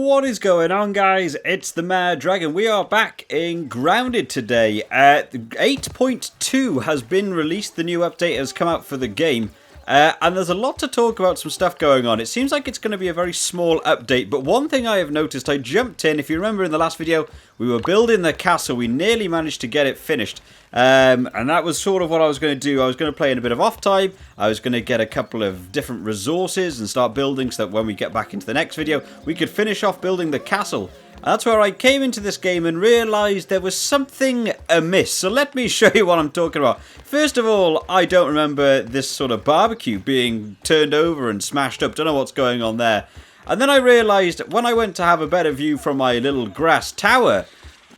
What is going on, guys? It's the Mad Dragon. We are back in Grounded today. 8.2 has been released. The new update has come out for the game. And there's a lot to talk about, some stuff going on. It seems like it's going to be a very small update, but one thing I have noticed, I jumped in, if you remember in the last video, we were building the castle, we nearly managed to get it finished. And that was sort of what I was going to do. I was going to play in a bit of off time, I was going to get a couple of different resources and start building so that when we get back into the next video, we could finish off building the castle. That's where I came into this game and realised there was something amiss. So let me show you what I'm talking about. First of all, I don't remember this sort of barbecue being turned over and smashed up. Don't know what's going on there. And then I realised when I went to have a better view from my little grass tower,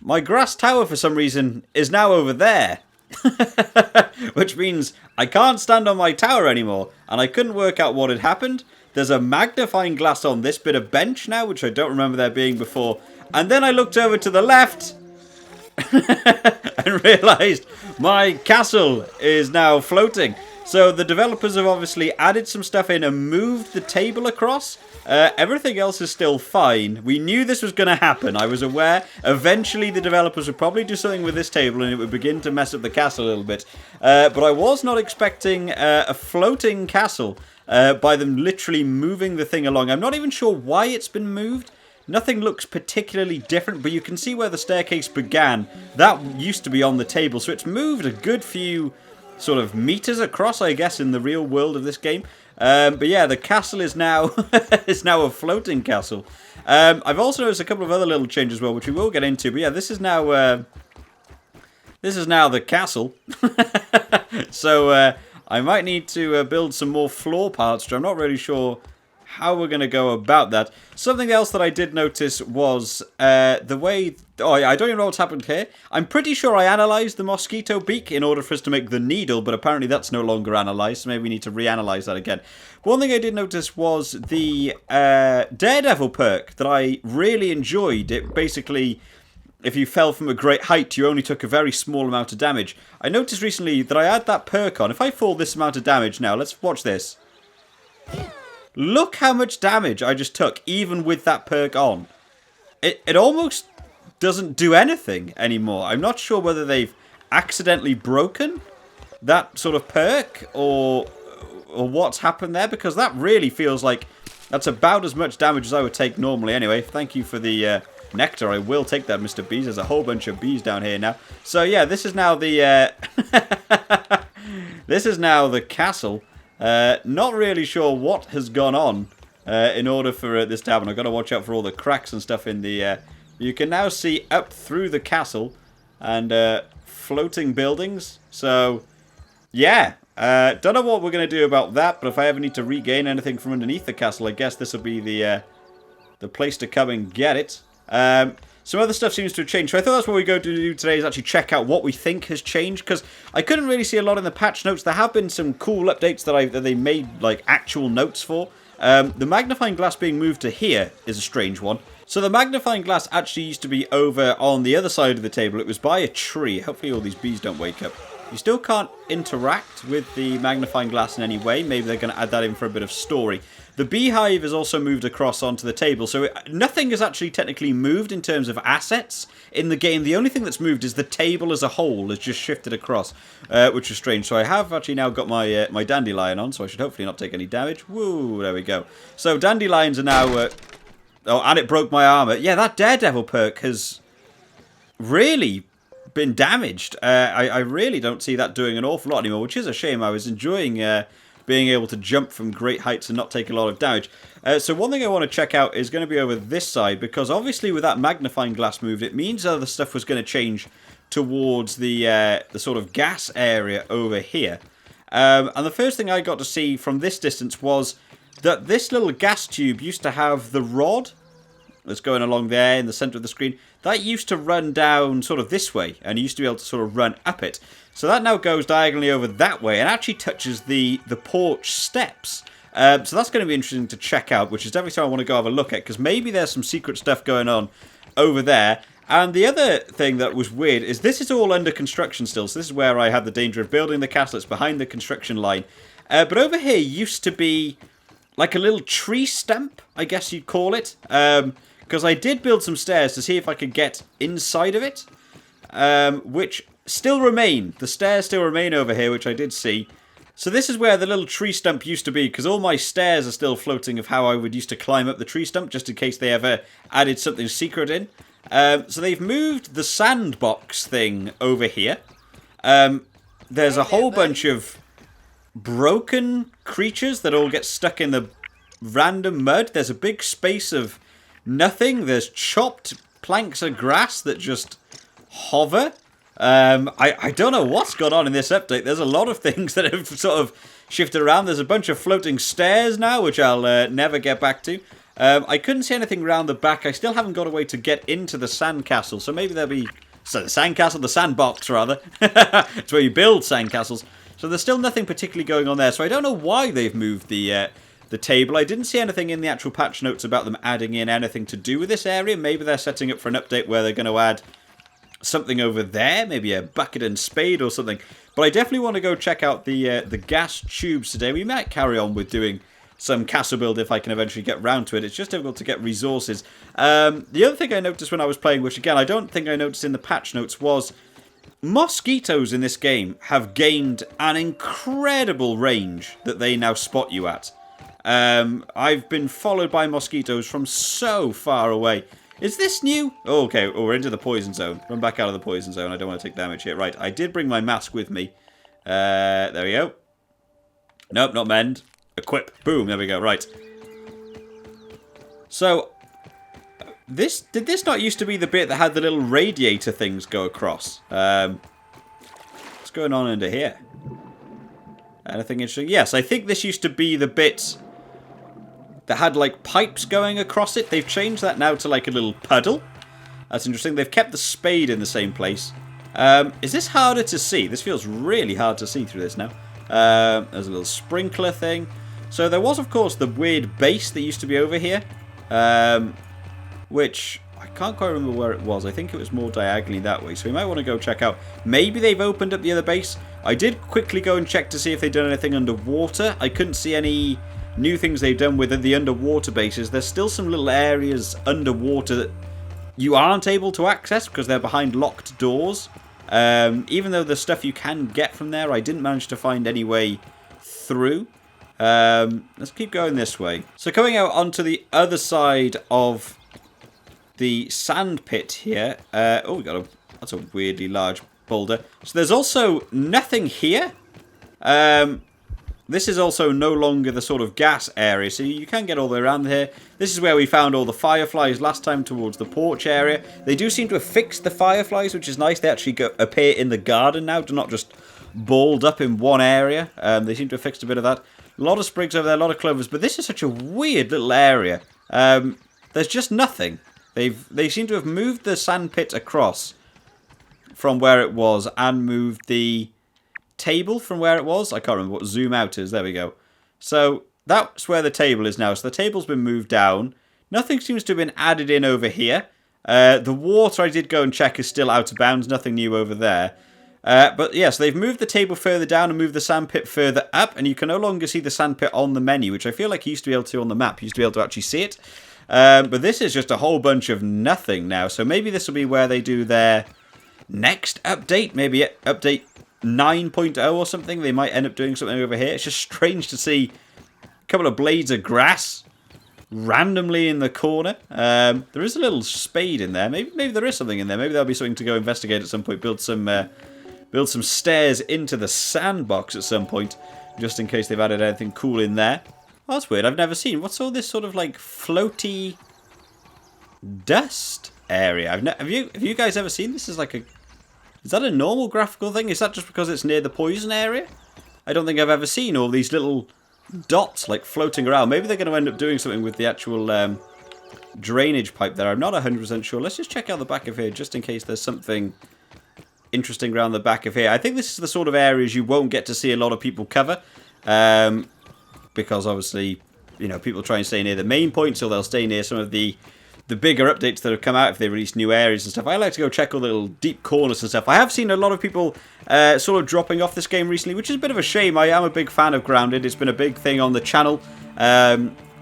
my grass tower for some reason is now over there. Which means I can't stand on my tower anymore. And I couldn't work out what had happened. There's a magnifying glass on this bit of bench now, which I don't remember there being before. And then I looked over to the left and realised my castle is now floating. So the developers have obviously added some stuff in and moved the table across. Everything else is still fine. We knew this was going to happen. I was aware. Eventually the developers would probably do something with this table and it would begin to mess up the castle a little bit. But I was not expecting a floating castle. By them literally moving the thing along. I'm not even sure why it's been moved. Nothing looks particularly different, but you can see where the staircase began. That used to be on the table, so it's moved a good few sort of meters across, I guess, in the real world of this game. But yeah, the castle is now is now a floating castle. I've also noticed a couple of other little changes as well, which we will get into. But yeah, this is now the castle. So I might need to build some more floor parts, which I'm not really sure how we're going to go about that. Something else that I did notice was the way... Oh, I don't even know what's happened here. I'm pretty sure I analysed the mosquito beak in order for us to make the needle, but apparently that's no longer analysed, so maybe we need to reanalyse that again. One thing I did notice was the Daredevil perk that I really enjoyed. It basically... If you fell from a great height, you only took a very small amount of damage. I noticed recently that I had that perk on. If I fall this amount of damage now, let's watch this. Look how much damage I just took, even with that perk on. It almost doesn't do anything anymore. I'm not sure whether they've accidentally broken that sort of perk or what's happened there, because that really feels like that's about as much damage as I would take normally. Anyway, thank you for the... nectar. I will take that, Mr. Bees. There's a whole bunch of bees down here now. So yeah, this is now the this is now the castle. Not really sure what has gone on in order for this to happen. I've got to watch out for all the cracks and stuff in the you can now see up through the castle and floating buildings. So yeah, don't know what we're going to do about that, but if I ever need to regain anything from underneath the castle, I guess this will be the place to come and get it. Some other stuff seems to have changed. So I thought that's what we go to do today, is actually check out what we think has changed, because I couldn't really see a lot in the patch notes. There have been some cool updates that they made like actual notes for. The magnifying glass being moved to here is a strange one. So the magnifying glass actually used to be over on the other side of the table. It was by a tree. Hopefully all these bees don't wake up. You still can't interact with the magnifying glass in any way. Maybe they're going to add that in for a bit of story. The beehive is also moved across onto the table, so nothing is actually technically moved in terms of assets in the game. The only thing that's moved is the table as a whole has just shifted across, which is strange. So I have actually now got my my dandelion on, so I should hopefully not take any damage. Woo, there we go. So dandelions are now... oh, and it broke my armor. Yeah, that Daredevil perk has really been damaged. I really don't see that doing an awful lot anymore, which is a shame. I was enjoying... being able to jump from great heights and not take a lot of damage. So one thing I want to check out is going to be over this side, because obviously with that magnifying glass moved, it means other stuff was going to change towards the sort of gas area over here. And the first thing I got to see from this distance was that this little gas tube used to have the rod that's going along there in the center of the screen. That used to run down sort of this way, and you used to be able to sort of run up it. So that now goes diagonally over that way and actually touches the porch steps. So that's going to be interesting to check out, which is definitely something I want to go have a look at, because maybe there's some secret stuff going on over there. And the other thing that was weird is this is all under construction still. So this is where I had the danger of building the castle. It's behind the construction line. But over here used to be like a little tree stump, I guess you'd call it. because I did build some stairs to see if I could get inside of it, which still remain. The stairs still remain over here, which I did see. So this is where the little tree stump used to be, because all my stairs are still floating of how I would used to climb up the tree stump, just in case they ever added something secret in. So they've moved the sandbox thing over here. There's a whole bunch of broken creatures that all get stuck in the random mud. There's a big space of nothing. There's chopped planks of grass that just hover. I don't know what's gone on in this update. There's a lot of things that have sort of shifted around. There's a bunch of floating stairs now, which I'll never get back to. I couldn't see anything around the back. I still haven't got a way to get into the sandcastle, so maybe there'll be... So the sandcastle, the sandbox, rather. It's where you build sandcastles. So there's still nothing particularly going on there, so I don't know why they've moved the table. I didn't see anything in the actual patch notes about them adding in anything to do with this area. Maybe they're setting up for an update where they're going to add something over there, maybe a bucket and spade or something. But I definitely want to go check out the gas tubes today. We might carry on with doing some castle build if I can eventually get round to it. It's just difficult to get resources. The other thing I noticed when I was playing, which again I don't think I noticed in the patch notes, was mosquitoes in this game have gained an incredible range that they now spot you at. I've been followed by mosquitoes from so far away. Is this new? Oh, okay, we're into the poison zone. Run back out of the poison zone. I don't want to take damage here. Right, I did bring my mask with me. There we go. Nope, not mend. Equip. Boom, there we go. Right. So, did this not used to be the bit that had the little radiator things go across? What's going on under here? Anything interesting? Yes, I think this used to be the bit that had like pipes going across it. They've changed that now to like a little puddle. That's interesting. They've kept the spade in the same place. Is this harder to see? This feels really hard to see through this now. There's a little sprinkler thing. So there was, of course, the weird base that used to be over here, which I can't quite remember where it was. I think it was more diagonally that way, so we might want to go check out. Maybe they've opened up the other base. I did quickly go and check to see if they'd done anything underwater. I couldn't see any new things they've done with the underwater bases. There's still some little areas underwater that you aren't able to access because they're behind locked doors. Even though the stuff you can get from there, I didn't manage to find any way through. Let's keep going this way. So coming out onto the other side of the sandpit here. Oh, we got that's a weirdly large boulder. So there's also nothing here. This is also no longer the sort of gas area, so you can get all the way around here. This is where we found all the fireflies last time towards the porch area. They do seem to have fixed the fireflies, which is nice. They actually appear in the garden now, not just balled up in one area. They seem to have fixed a bit of that. A lot of sprigs over there, a lot of clovers, but this is such a weird little area. There's just nothing. They seem to have moved the sandpit across from where it was and moved the table from where it was. I can't remember what zoom out is. There we go. So that's where the table is now. So the table's been moved down. Nothing seems to have been added in over here. The water I did go and check is still out of bounds. Nothing new over there. But yes, they've moved the table further down and moved the sandpit further up, and you can no longer see the sandpit on the menu, which I feel like you used to be able to on the map. You used to be able to actually see it. But this is just a whole bunch of nothing now. So maybe this will be where they do their next update. Maybe update 9.0 or something. They might end up doing something over here. It's just strange to see a couple of blades of grass randomly in the corner. There is a little spade in there. Maybe there is something in there. Maybe there'll be something to go investigate at some point. Build some stairs into the sandbox at some point, just in case they've added anything cool in there. Oh, that's weird. I've never seen. What's all this sort of like floaty dust area? Have you guys ever seen this? Is that a normal graphical thing? Is that just because it's near the poison area? I don't think I've ever seen all these little dots like floating around. Maybe they're going to end up doing something with the actual drainage pipe there. I'm not 100% sure. Let's just check out the back of here just in case there's something interesting around the back of here. I think this is the sort of areas you won't get to see a lot of people cover. Because obviously, you know, people try and stay near the main point, so they'll stay near some of the bigger updates that have come out if they release new areas and stuff. I like to go check all the little deep corners and stuff. I have seen a lot of people sort of dropping off this game recently, which is a bit of a shame. I am a big fan of Grounded. It's been a big thing on the channel.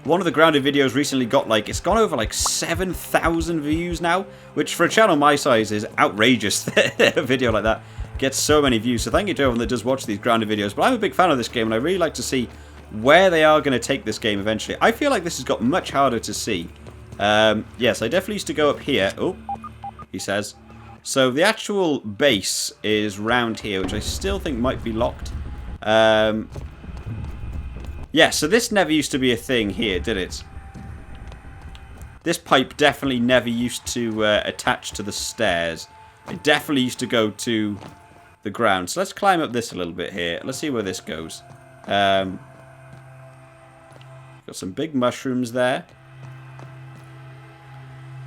one of the grounded videos recently got like, it's gone over like 7,000 views now, which for a channel my size is outrageous. A video like that gets so many views. So thank you to everyone that does watch these grounded videos. But I'm a big fan of this game, and I really like to see where they are going to take this game eventually. I feel like this has got much harder to see. Yes, I definitely used to go up here. Oh, he says. So the actual base is round here, which I still think might be locked. Yeah, so this never used to be a thing here, did it? This pipe definitely never used to attach to the stairs. It definitely used to go to the ground. So let's climb up this a little bit here. Let's see where this goes. Got some big mushrooms there.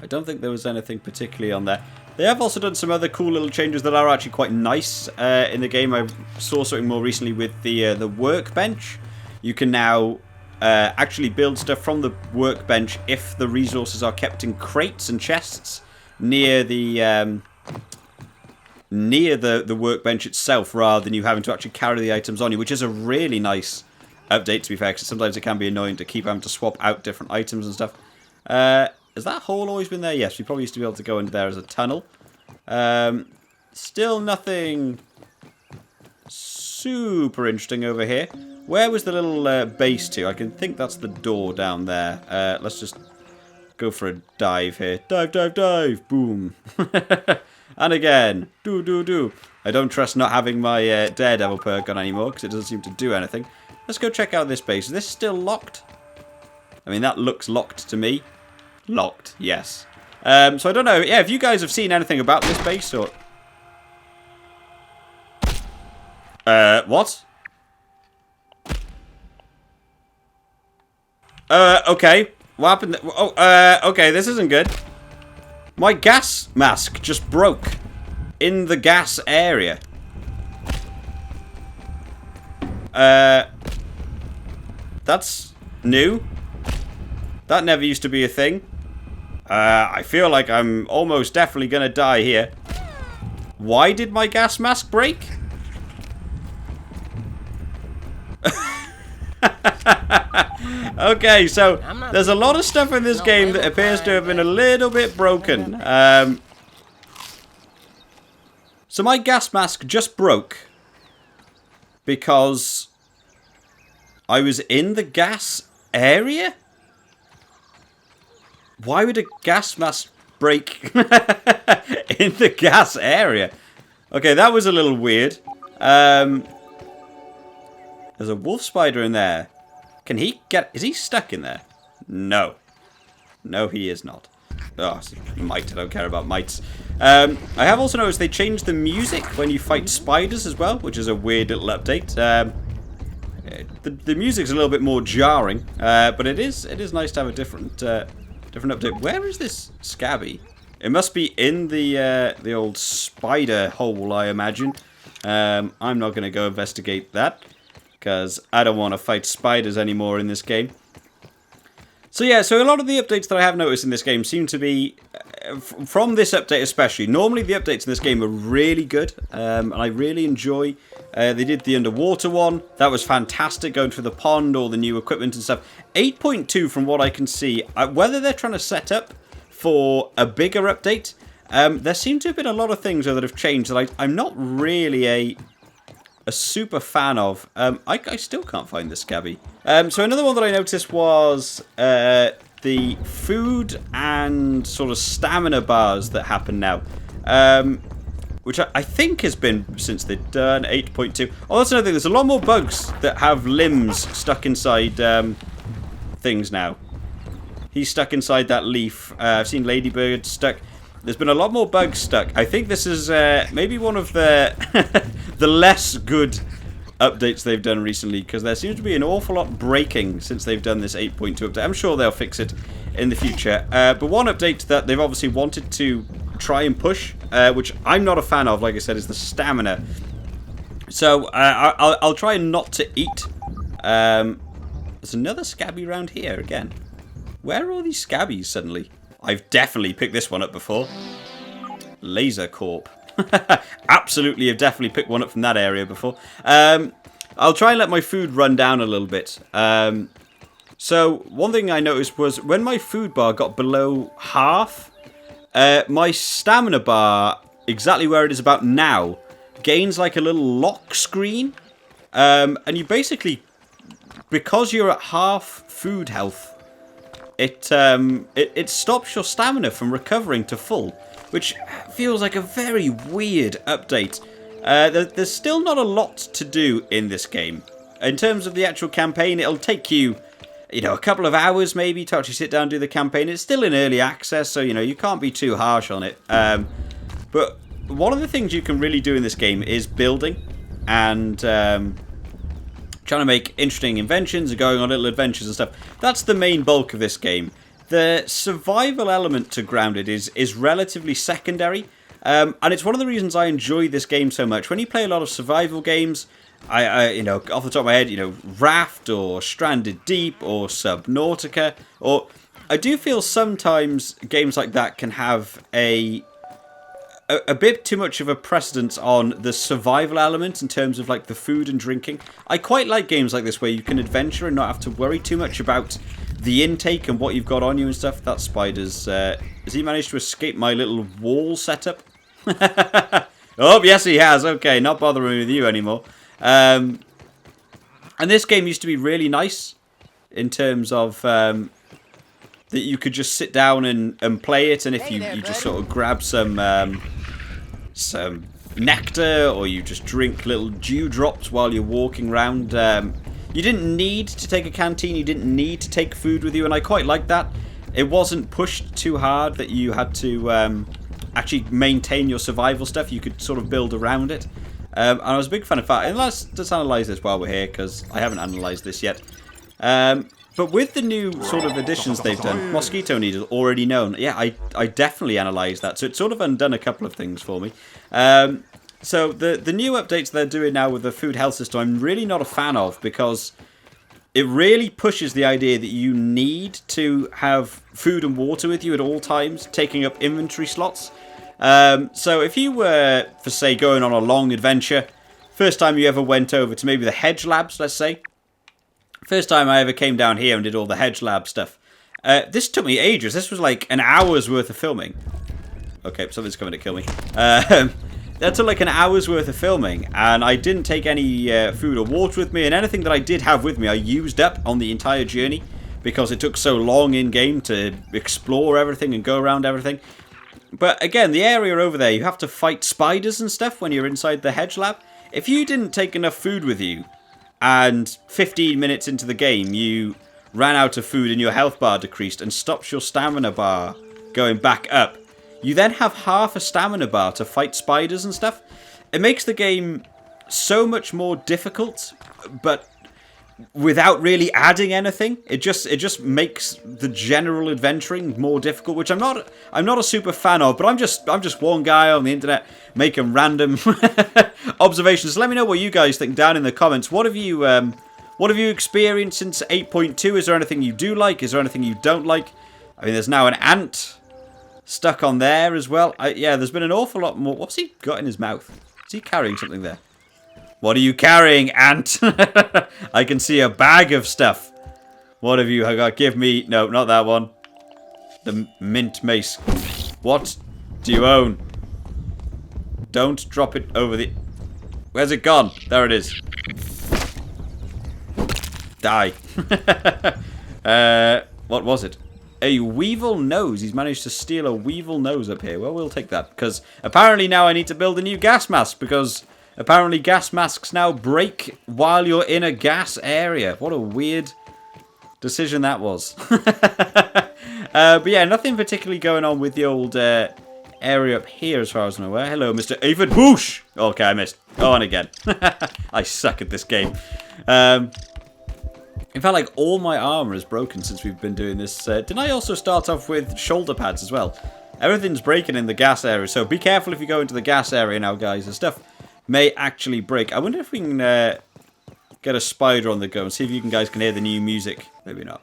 I don't think there was anything particularly on there. They have also done some other cool little changes that are actually quite nice in the game. I saw something more recently with the workbench. You can now actually build stuff from the workbench if the resources are kept in crates and chests near the workbench itself, rather than you having to actually carry the items on you, which is a really nice update, to be fair, because sometimes it can be annoying to keep having to swap out different items and stuff. Has that hole always been there? Yes, we probably used to be able to go into there as a tunnel. Still nothing super interesting over here. Where was the little base to? I can think that's the door down there. Let's just go for a dive here. Dive, dive, dive. Boom. And again. Do, do, do. I don't trust not having my Daredevil perk on anymore, because it doesn't seem to do anything. Let's go check out this base. Is this still locked? I mean, that looks locked to me. Locked, yes. So I don't know. Yeah, if you guys have seen anything about this base, or... what? Okay. What happened? Oh, okay, this isn't good. My gas mask just broke in the gas area. That's new. That never used to be a thing. I feel like I'm almost definitely gonna die here. Why did my gas mask break? Okay, so there's a lot of stuff in this game that appears to have been a little bit broken. So my gas mask just broke because I was in the gas area? Why would a gas mask break in the gas area? Okay, that was a little weird. There's a wolf spider in there. Can he get... Is he stuck in there? No. No, he is not. Oh, it's a mite. I don't care about mites. I have also noticed they changed the music when you fight spiders as well, which is a weird little update. The music's a little bit more jarring, but it is nice to have a different update. Where is this scabby? It must be in the old spider hole, I imagine. I'm not going to go investigate that, because I don't want to fight spiders anymore in this game. So yeah, so a lot of the updates that I have noticed in this game seem to be, from this update especially, normally the updates in this game are really good, and I really enjoy. They did the underwater one, that was fantastic, going through the pond, all the new equipment and stuff. 8.2 from what I can see, whether they're trying to set up for a bigger update, there seem to have been a lot of things that have changed that I'm not really a super fan of. I still can't find the scabby. So another one that I noticed was the food and sort of stamina bars that happen now. Which I think has been since they've done 8.2. Oh, that's another thing. There's a lot more bugs that have limbs stuck inside things now. He's stuck inside that leaf. I've seen ladybirds stuck. There's been a lot more bugs stuck. I think this is maybe one of the the less good updates they've done recently, because there seems to be an awful lot breaking since they've done this 8.2 update. I'm sure they'll fix it in the future. But one update that they've obviously wanted to try and push, which I'm not a fan of, like I said, is the stamina. So I'll try not to eat. There's another scabby around here again. Where are all these scabbies suddenly? I've definitely picked this one up before. Laser Corp. Absolutely, I've definitely picked one up from that area before. I'll try and let my food run down a little bit. So So one thing I noticed was when my food bar got below half, my stamina bar, exactly where it is about now, gains like a little lock screen. And you basically, because you're at half food health, it stops your stamina from recovering to full, which feels like a very weird update. There's still not a lot to do in this game. In terms of the actual campaign, it'll take you, a couple of hours maybe to actually sit down and do the campaign. It's still in early access, so, you can't be too harsh on it. But one of the things you can really do in this game is building and trying to make interesting inventions and going on little adventures and stuff. That's the main bulk of this game. The survival element to Grounded is relatively secondary. And it's one of the reasons I enjoy this game so much. When you play a lot of survival games, I off the top of my head, Raft or Stranded Deep or Subnautica, or I do feel sometimes games like that can have a bit too much of a precedence on the survival element in terms of like the food and drinking. I quite like games like this where you can adventure and not have to worry too much about the intake and what you've got on you and stuff. That spider's... has he managed to escape my little wall setup? Oh, yes he has. Okay, not bothering with you anymore. And this game used to be really nice in terms of that you could just sit down and play it, and if you just sort of grab some nectar or you just drink little dewdrops while you're walking around, you didn't need to take a canteen, you didn't need to take food with you, and I quite liked that. It wasn't pushed too hard that you had to actually maintain your survival stuff. You could sort of build around it. And I was a big fan of that. And let's just analyse this while we're here, because I haven't analysed this yet. But with the new sort of additions they've done, Mosquito Need is already known. Yeah, I definitely analysed that. So it's sort of undone a couple of things for me. So the new updates they're doing now with the food health system, I'm really not a fan of, because it really pushes the idea that you need to have food and water with you at all times, taking up inventory slots. So if you were, for say, going on a long adventure, first time you ever went over to maybe the hedge labs, let's say. First time I ever came down here and did all the hedge lab stuff. This took me ages. This was like an hour's worth of filming. Okay, something's coming to kill me. That took like an hour's worth of filming, and I didn't take any food or water with me, and anything that I did have with me I used up on the entire journey, because it took so long in-game to explore everything and go around everything. But again, the area over there, you have to fight spiders and stuff when you're inside the hedge lab. If you didn't take enough food with you, and 15 minutes into the game you ran out of food and your health bar decreased and stops your stamina bar going back up, you then have half a stamina bar to fight spiders and stuff. It makes the game so much more difficult, but without really adding anything. It just makes the general adventuring more difficult, which I'm not a super fan of, but I'm just one guy on the internet making random observations. Let me know what you guys think down in the comments. What have you experienced since 8.2? Is there anything you do like? Is there anything you don't like? I mean, there's now an ant stuck on there as well. Yeah, there's been an awful lot more. What's he got in his mouth? Is he carrying something there? What are you carrying, ant? I can see a bag of stuff. What have you got? Give me... No, not that one. The mint mace. What do you own? Don't drop it over the... Where's it gone? There it is. Die. What was it? A weevil nose. He's managed to steal a weevil nose up here. Well, we'll take that, because apparently now I need to build a new gas mask, because apparently gas masks now break while you're in a gas area. What a weird decision that was. But yeah, nothing particularly going on with the old area up here as far as I'm aware. Hello, Mr. Avid Whoosh! Okay, I missed. Go on again. I suck at this game. In fact, like, all my armor is broken since we've been doing this. Didn't I also start off with shoulder pads as well? Everything's breaking in the gas area, so be careful if you go into the gas area now, guys. The stuff may actually break. I wonder if we can get a spider on the go and see if you guys can hear the new music. Maybe not.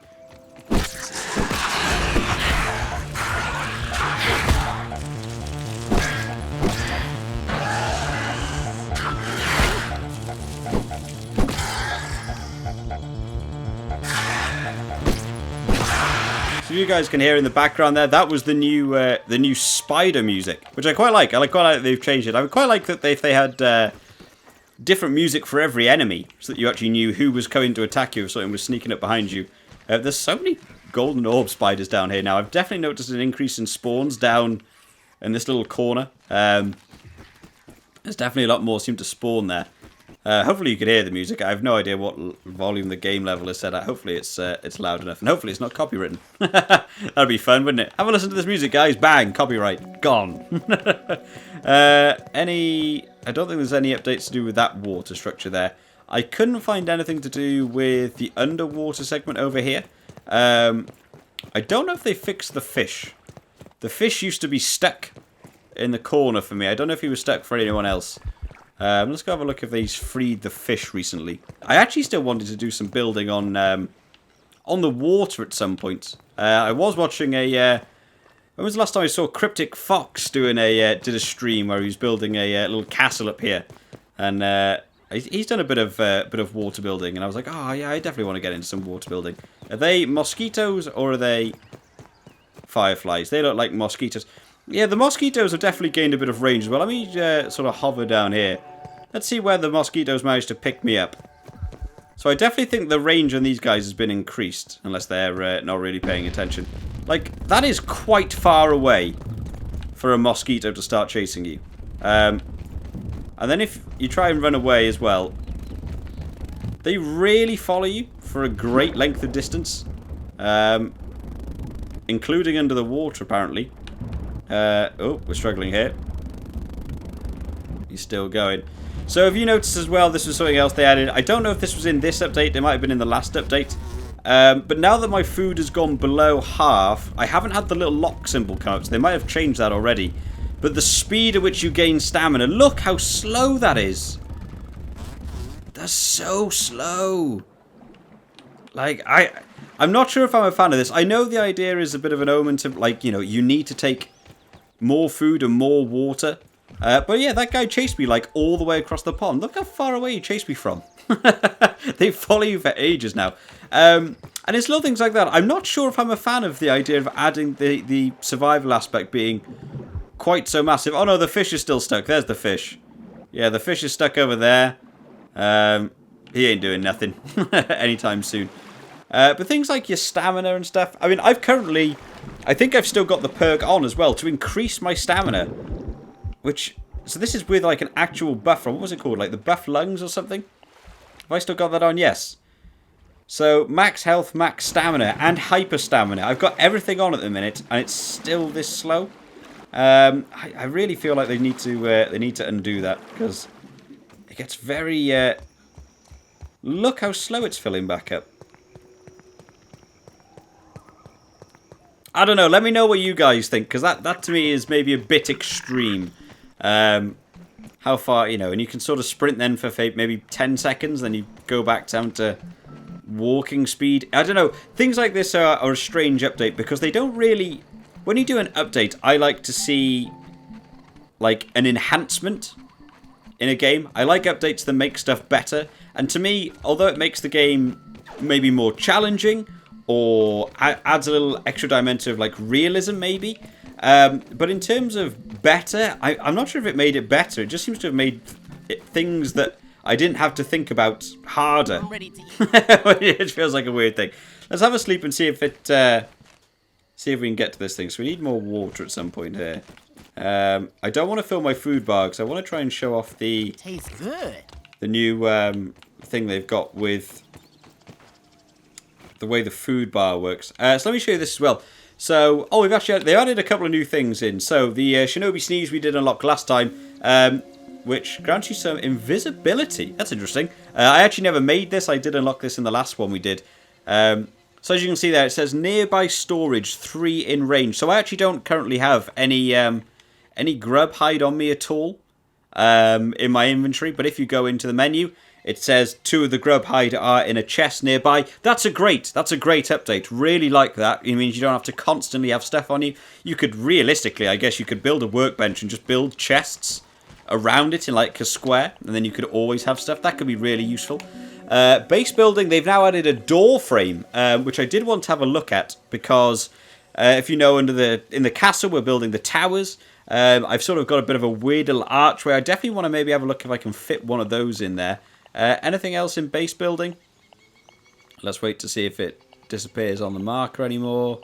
you guys can hear in the background there, that was the new spider music, which I quite like. I quite like that they've changed it. I would quite like that if they had different music for every enemy, so that you actually knew who was coming to attack you if something was sneaking up behind you. There's so many golden orb spiders down here now. I've definitely noticed an increase in spawns down in this little corner. There's definitely a lot more seem to spawn there. Hopefully you can hear the music. I have no idea what volume the game level is set at. Hopefully it's loud enough, and hopefully it's not copywritten. That'd be fun, wouldn't it? Have a listen to this music, guys. Bang, copyright gone. I don't think there's any updates to do with that water structure there. I couldn't find anything to do with the underwater segment over here. I don't know if they fixed the fish. The fish used to be stuck in the corner for me. I don't know if he was stuck for anyone else. Let's go have a look if they've freed the fish recently. I actually still wanted to do some building on the water at some point. I was watching a... when was the last time I saw Cryptic Fox did a stream where he was building a little castle up here, and he's done a bit of water building, and I was like, oh yeah, I definitely want to get into some water building. Are they mosquitoes or are they fireflies? They look like mosquitoes. Yeah, the mosquitoes have definitely gained a bit of range as well. Let me sort of hover down here. Let's see where the mosquitoes managed to pick me up. So I definitely think the range on these guys has been increased, unless they're not really paying attention. Like, that is quite far away for a mosquito to start chasing you. And then if you try and run away as well, they really follow you for a great length of distance. Including under the water, apparently. Oh, we're struggling here. He's still going. So have you noticed as well, this was something else they added. I don't know if this was in this update. It might have been in the last update. But now that my food has gone below half, I haven't had the little lock symbol come up. So they might have changed that already. But the speed at which you gain stamina, look how slow that is. That's so slow. Like, I'm not sure if I'm a fan of this. I know the idea is a bit of an omen to, like, you know, you need to take more food and more water. But yeah, that guy chased me like all the way across the pond. Look how far away he chased me from. They follow you for ages now. And it's little things like that. I'm not sure if I'm a fan of the idea of adding the survival aspect being quite so massive. Oh no, the fish is still stuck. There's the fish. Yeah, the fish is stuck over there. He ain't doing nothing anytime soon. But things like your stamina and stuff. I mean, I think I've still got the perk on as well to increase my stamina. So this is with like an actual buff from, what was it called? Like the buff lungs or something? Have I still got that on? Yes. So max health, max stamina, and hyper stamina. I've got everything on at the minute, and it's still this slow. I really feel like they need to undo that, because it gets very... look how slow it's filling back up. I don't know. Let me know what you guys think, because that to me is maybe a bit extreme. How far, you know, and you can sort of sprint then for maybe 10 seconds, then you go back down to walking speed. I don't know. Things like this are a strange update, because they don't really... When you do an update, I like to see, like, an enhancement in a game. I like updates that make stuff better. And to me, although it makes the game maybe more challenging, or adds a little extra dimension of, like, realism, maybe... but in terms of better, I'm not sure if it made it better. It just seems to have made things that I didn't have to think about harder. I'm ready to eat. It feels like a weird thing. Let's have a sleep and see if we can get to this thing. So we need more water at some point here. I don't want to fill my food bar because I want to try and show off the tastes good. The new thing they've got with the way the food bar works. So let me show you this as well. So, they added a couple of new things in. So, the Shinobi Sneeze we did unlock last time, which grants you some invisibility. That's interesting. I actually never made this. I did unlock this in the last one we did. So, as you can see there, it says nearby storage 3 in range. So, I actually don't currently have any grub hide on me at all in my inventory. But if you go into the menu, it says 2 of the grub hide are in a chest nearby. That's a great update. Really like that. It means you don't have to constantly have stuff on you. You could realistically, I guess, you could build a workbench and just build chests around it in like a square, and then you could always have stuff. That could be really useful. Base building, they've now added a door frame, which I did want to have a look at because If you know, in the castle, we're building the towers. I've sort of got a bit of a weird little archway. I definitely want to maybe have a look if I can fit one of those in there. Anything else in base building? Let's wait to see if it disappears on the marker anymore.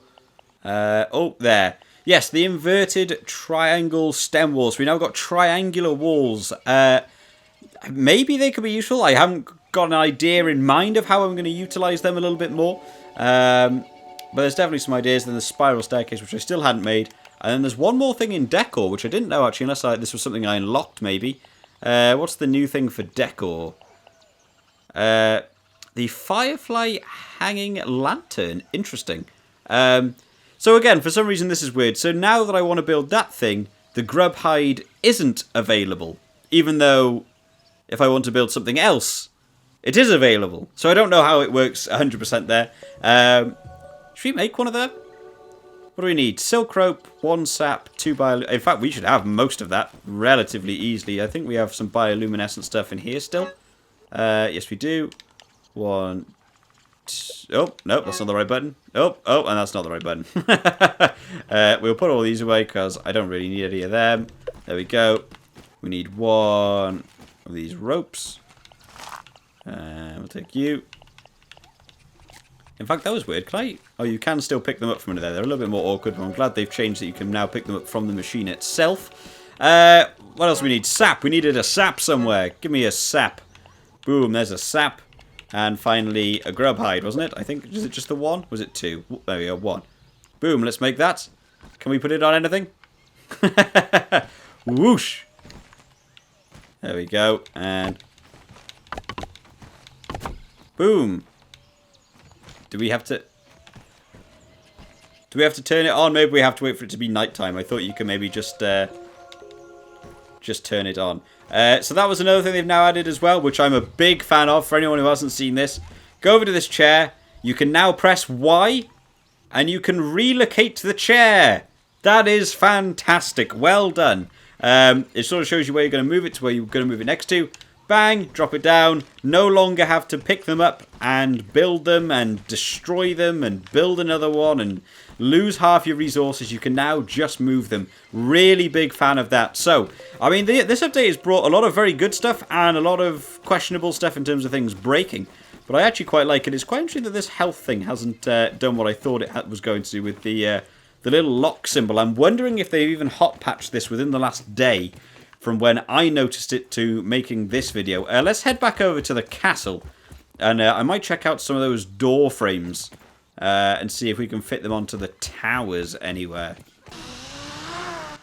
Oh, there. Yes, the inverted triangle stem walls. We now got triangular walls. Maybe they could be useful. I haven't got an idea in mind of how I'm going to utilise them a little bit more. But there's definitely some ideas. Then the spiral staircase, which I still hadn't made. And then there's one more thing in decor, which I didn't know actually, unless this was something I unlocked maybe. What's the new thing for decor? The firefly hanging lantern. Interesting. So again, for some reason this is weird. So now that I want to build that thing, the grub hide isn't available. Even though if I want to build something else, it is available. So I don't know how it works 100% there. Should we make one of them? What do we need? Silk rope, 1 sap, 2 bioluminescent. In fact, we should have most of that relatively easily. I think we have some bioluminescent stuff in here still. Yes, we do. 1, 2. Oh, no, that's not the right button. Oh, and that's not the right button. We'll put all these away because I don't really need any of them. There we go. We need 1 of these ropes. We'll take you. In fact, that was weird. Can I? Oh, you can still pick them up from under there. They're a little bit more awkward, but I'm glad they've changed that you can now pick them up from the machine itself. What else do we need? Sap. We needed a sap somewhere. Give me a sap. Boom, there's a sap. And finally, a grub hide, wasn't it? I think, is it just the 1? Was it 2? There we go, 1. Boom, let's make that. Can we put it on anything? Whoosh. There we go. And boom. Do we have to turn it on? Maybe we have to wait for it to be nighttime. I thought you could maybe just turn it on. So that was another thing they've now added as well, which I'm a big fan of. For anyone who hasn't seen this, go over to this chair. You can now press Y, and you can relocate the chair. That is fantastic. Well done. It sort of shows you where you're going to move it to where you're going to move it next to. Bang, drop it down. No longer have to pick them up and build them and destroy them and build another one and lose half your resources. You can now just move them. Really big fan of that. So, I mean, this update has brought a lot of very good stuff and a lot of questionable stuff in terms of things breaking. But I actually quite like it. It's quite interesting that this health thing hasn't done what I thought it was going to do with the little lock symbol. I'm wondering if they've even hot patched this within the last day from when I noticed it to making this video. Let's head back over to the castle. And I might check out some of those door frames and see if we can fit them onto the towers anywhere.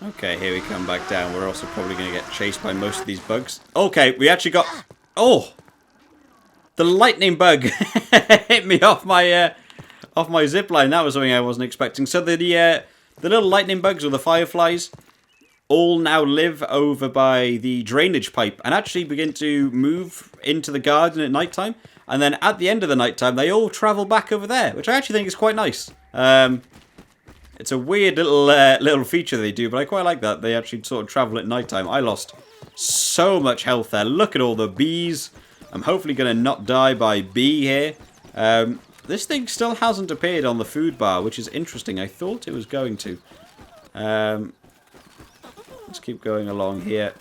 Okay, here we come back down. We're also probably going to get chased by most of these bugs. Okay, we actually got... Oh! The lightning bug hit me off my zip line. That was something I wasn't expecting. So the little lightning bugs, or the fireflies, all now live over by the drainage pipe and actually begin to move into the garden at nighttime. And then at the end of the nighttime, they all travel back over there, which I actually think is quite nice. It's a weird little feature they do, but I quite like that. They actually sort of travel at nighttime. I lost so much health there. Look at all the bees. I'm hopefully going to not die by bee here. This thing still hasn't appeared on the food bar, which is interesting. I thought it was going to. Let's keep going along here.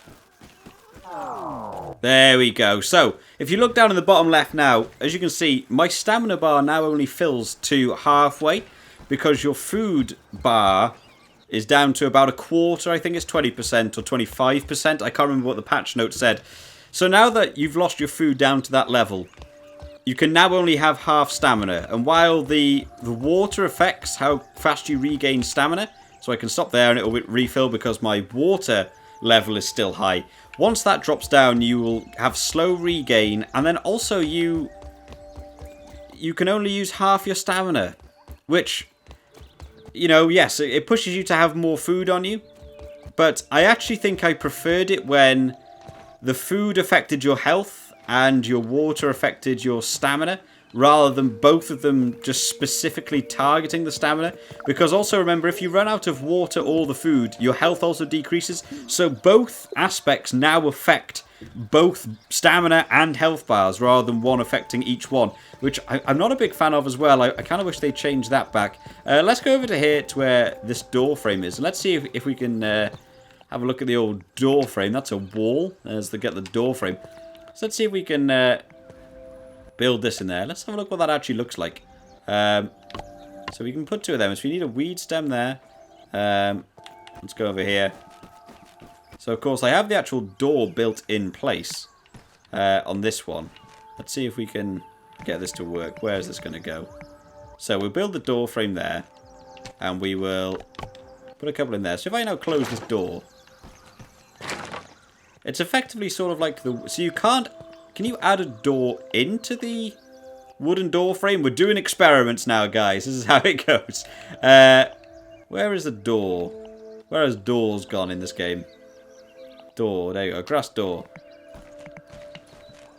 There we go. So, if you look down in the bottom left now, as you can see, my stamina bar now only fills to halfway because your food bar is down to about a quarter. I think it's 20% or 25%. I can't remember what the patch note said. So now that you've lost your food down to that level, you can now only have half stamina. And while the water affects how fast you regain stamina, so I can stop there and it will refill because my water level is still high. Once that drops down, you will have slow regain, and then also you can only use half your stamina, which, you know, yes, it pushes you to have more food on you, but I actually think I preferred it when the food affected your health and your water affected your stamina, rather than both of them just specifically targeting the stamina. Because also remember, if you run out of water or the food, your health also decreases. So both aspects now affect both stamina and health bars rather than one affecting each one, which I'm not a big fan of as well. I kind of wish they changed that back. Let's go over to here to where this door frame is, and let's see if we can have a look at the old door frame. That's a wall as they get the door frame. So let's see if we can build this in there. Let's have a look what that actually looks like. So we can put two of them. So we need a weed stem there. Let's go over here. So, of course, I have the actual door built in place on this one. Let's see if we can get this to work. Where is this going to go? So, we'll build the door frame there. And we will put a couple in there. So, if I now close this door, it's effectively sort of like the... So, you can't... Can you add a door into the wooden door frame? We're doing experiments now, guys. This is how it goes. Where is the door? Where has doors gone in this game? Door, there you go, grass door.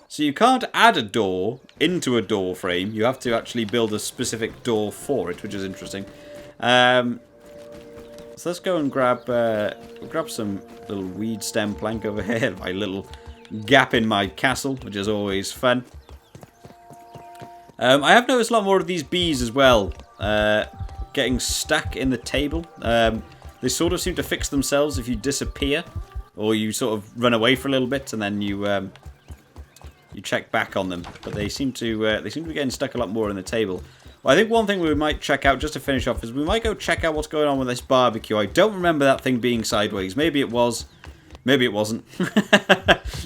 So you can't add a door into a door frame. You have to actually build a specific door for it, which is interesting. So let's go and grab some little weed stem plank over here. My little gap in my castle, which is always fun. I have noticed a lot more of these bees as well, getting stuck in the table. They sort of seem to fix themselves if you disappear. Or you sort of run away for a little bit and then you check back on them. But they seem to be getting stuck a lot more in the table. Well, I think one thing we might check out just to finish off is we might go check out what's going on with this barbecue. I don't remember that thing being sideways. Maybe it was. Maybe it wasn't.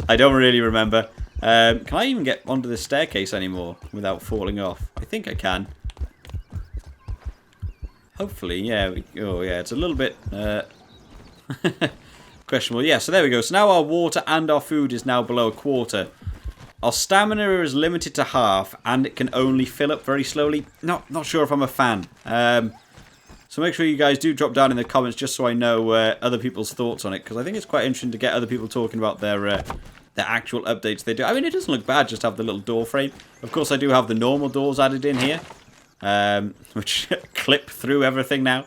I don't really remember. Can I even get onto this staircase anymore without falling off? I think I can. Hopefully, yeah. Oh, yeah. It's a little bit questionable. Yeah, so there we go. So now our water and our food is now below a quarter. Our stamina is limited to half, and it can only fill up very slowly. Not sure if I'm a fan. So make sure you guys do drop down in the comments just so I know other people's thoughts on it, because I think it's quite interesting to get other people talking about their actual updates they do. I mean, it doesn't look bad just to have the little door frame. Of course, I do have the normal doors added in here, which clip through everything now.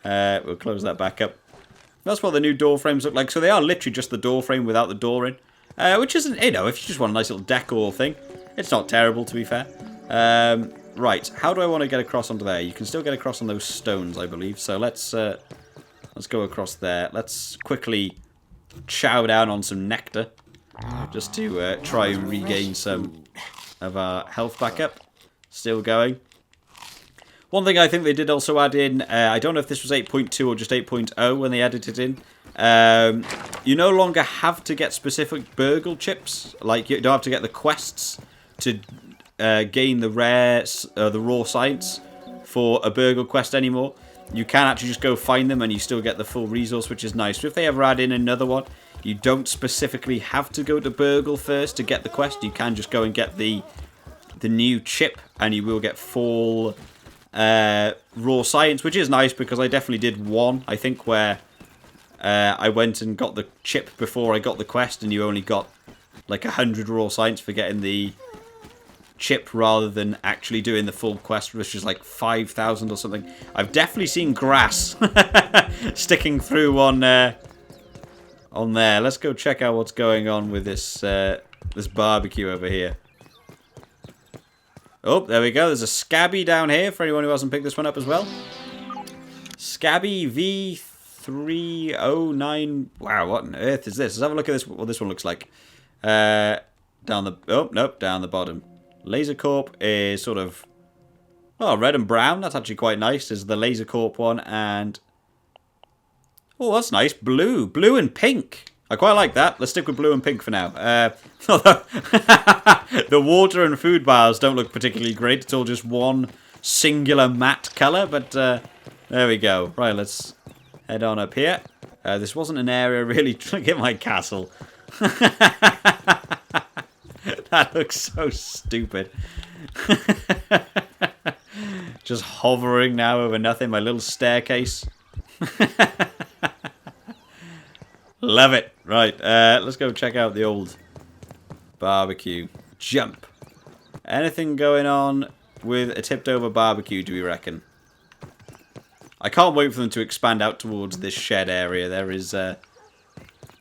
We'll close that back up. That's what the new door frames look like. So they are literally just the door frame without the door in. Which isn't, you know, if you just want a nice little decor thing, it's not terrible, to be fair. Right, how do I want to get across onto there? You can still get across on those stones, I believe. So let's go across there. Let's quickly chow down on some nectar. Just to try and regain some of our health back up. Still going. One thing I think they did also add in, I don't know if this was 8.2 or just 8.0 when they added it in. You no longer have to get specific burgle chips. Like, you don't have to get the quests to gain the raw science for a burgle quest anymore. You can actually just go find them and you still get the full resource, which is nice. So if they ever add in another one, you don't specifically have to go to burgle first to get the quest. You can just go and get the new chip and you will get full raw science, which is nice because I definitely did one, I think, where I went and got the chip before I got the quest and you only got like 100 raw science for getting the chip rather than actually doing the full quest, which is like 5,000 or something. I've definitely seen grass sticking through on there. Let's go check out what's going on with this this barbecue over here. Oh, there we go. There's a Scabby down here for anyone who hasn't picked this one up as well. Scabby V309. Wow, what on earth is this? Let's have a look at this. What this one looks like. Down the... Oh, nope, down the bottom. Laser Corp is sort of... Oh, red and brown. That's actually quite nice. There's the Laser Corp one and... Oh, that's nice. Blue. Blue and pink. I quite like that. Let's stick with blue and pink for now. Although the water and food bars don't look particularly great. It's all just one singular matte colour. But there we go. Right, let's head on up here. This wasn't an area really... Look at my castle. That looks so stupid. Just hovering now over nothing. My little staircase. Love it. Right, let's go check out the old barbecue. Jump. Anything going on with a tipped over barbecue, do we reckon? I can't wait for them to expand out towards this shed area. There is, I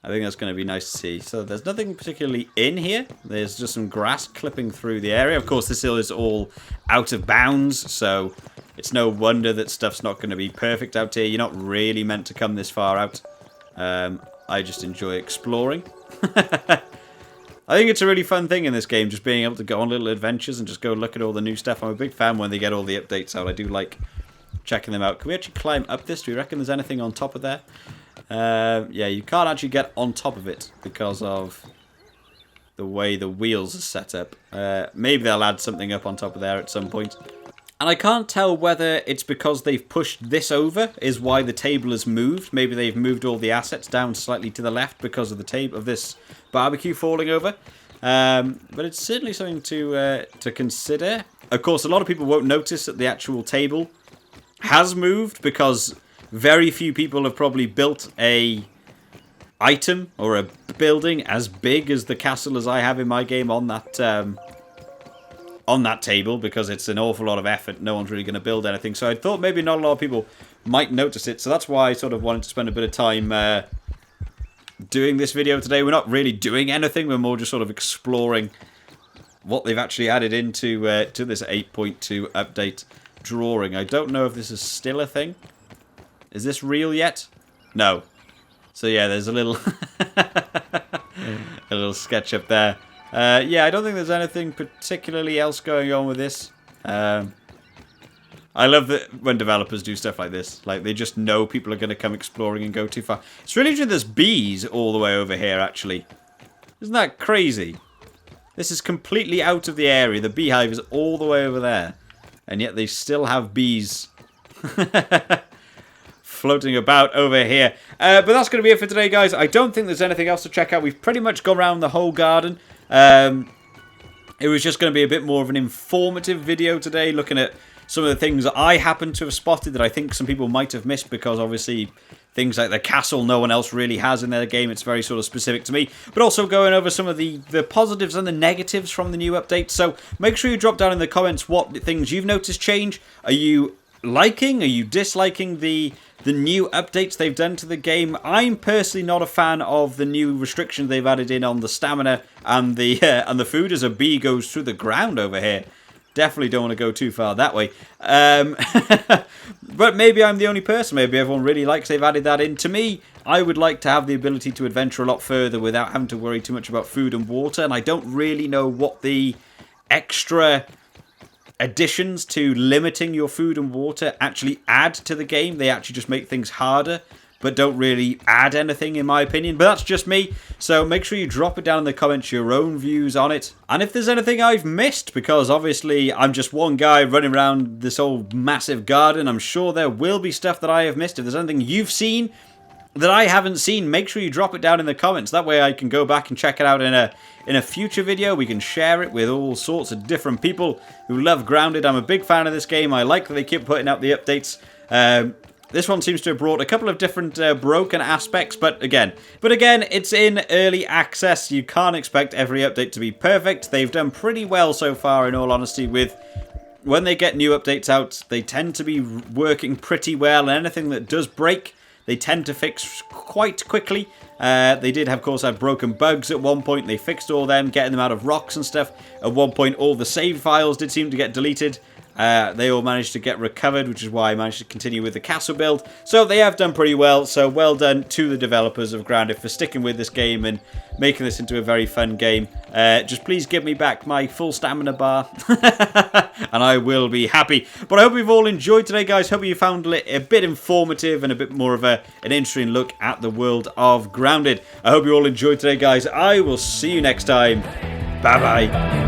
think that's going to be nice to see. So there's nothing particularly in here. There's just some grass clipping through the area. Of course, this hill is all out of bounds, so it's no wonder that stuff's not going to be perfect out here. You're not really meant to come this far out. I just enjoy exploring. I think it's a really fun thing in this game, just being able to go on little adventures and just go look at all the new stuff. I'm a big fan when they get all the updates out. I do like checking them out. Can we actually climb up this? Do you reckon there's anything on top of there? Yeah, you can't actually get on top of it because of the way the wheels are set up. Maybe they'll add something up on top of there at some point. And I can't tell whether it's because they've pushed this over is why the table has moved. Maybe they've moved all the assets down slightly to the left because of the table of this barbecue falling over. But it's certainly something to consider. Of course, a lot of people won't notice that the actual table has moved because very few people have probably built a item or a building as big as the castle as I have in my game on that table, because it's an awful lot of effort. No one's really going to build anything. So I thought maybe not a lot of people might notice it. So that's why I sort of wanted to spend a bit of time doing this video today. We're not really doing anything. We're more just sort of exploring what they've actually added into to this 8.2 update drawing. I don't know if this is still a thing. Is this real yet? No. So yeah, there's a little a little sketch up there. Yeah, I don't think there's anything particularly else going on with this. I love that when developers do stuff like this. Like, they just know people are going to come exploring and go too far. It's really interesting there's bees all the way over here, actually. Isn't that crazy? This is completely out of the area. The beehive is all the way over there. And yet they still have bees floating about over here. But that's going to be it for today, guys. I don't think there's anything else to check out. We've pretty much gone around the whole garden. It was just going to be a bit more of an informative video today, looking at some of the things that I happen to have spotted that I think some people might have missed, because obviously things like the castle no one else really has in their game. It's very sort of specific to me. But also going over some of the positives and the negatives from the new update. So make sure you drop down in the comments what things you've noticed change. Are you liking, are you disliking the new updates they've done to the game? I'm personally not a fan of the new restrictions they've added in on the stamina and the food, as a bee goes through the ground over here. Definitely don't want to go too far that way. But maybe I'm the only person. Maybe everyone really likes they've added that in. To me, I would like to have the ability to adventure a lot further without having to worry too much about food and water. And I don't really know what the extra additions to limiting your food and water actually add to the game. They actually just make things harder, but don't really add anything, in my opinion. But that's just me. So make sure you drop it down in the comments, your own views on it. And if there's anything I've missed, because obviously I'm just one guy running around this old massive garden, I'm sure there will be stuff that I have missed. If there's anything you've seen that I haven't seen, make sure you drop it down in the comments. That way I can go back and check it out in a future video. We can share it with all sorts of different people who love Grounded. I'm a big fan of this game. I like that they keep putting out the updates. This one seems to have brought a couple of different broken aspects, but again, it's in early access. You can't expect every update to be perfect. They've done pretty well so far, in all honesty, with when they get new updates out. They tend to be working pretty well, and anything that does break, they tend to fix quite quickly. They did, of course, have broken bugs at one point. They fixed all them, getting them out of rocks and stuff. At one point, all the save files did seem to get deleted. They all managed to get recovered, which is why I managed to continue with the castle build. So they have done pretty well. So well done to the developers of Grounded for sticking with this game and making this into a very fun game. Just please give me back my full stamina bar and I will be happy. But I hope you've all enjoyed today, guys. Hope you found it a bit informative and a bit more of an interesting look at the world of Grounded. I hope you all enjoyed today, guys. I will see you next time. Bye-bye.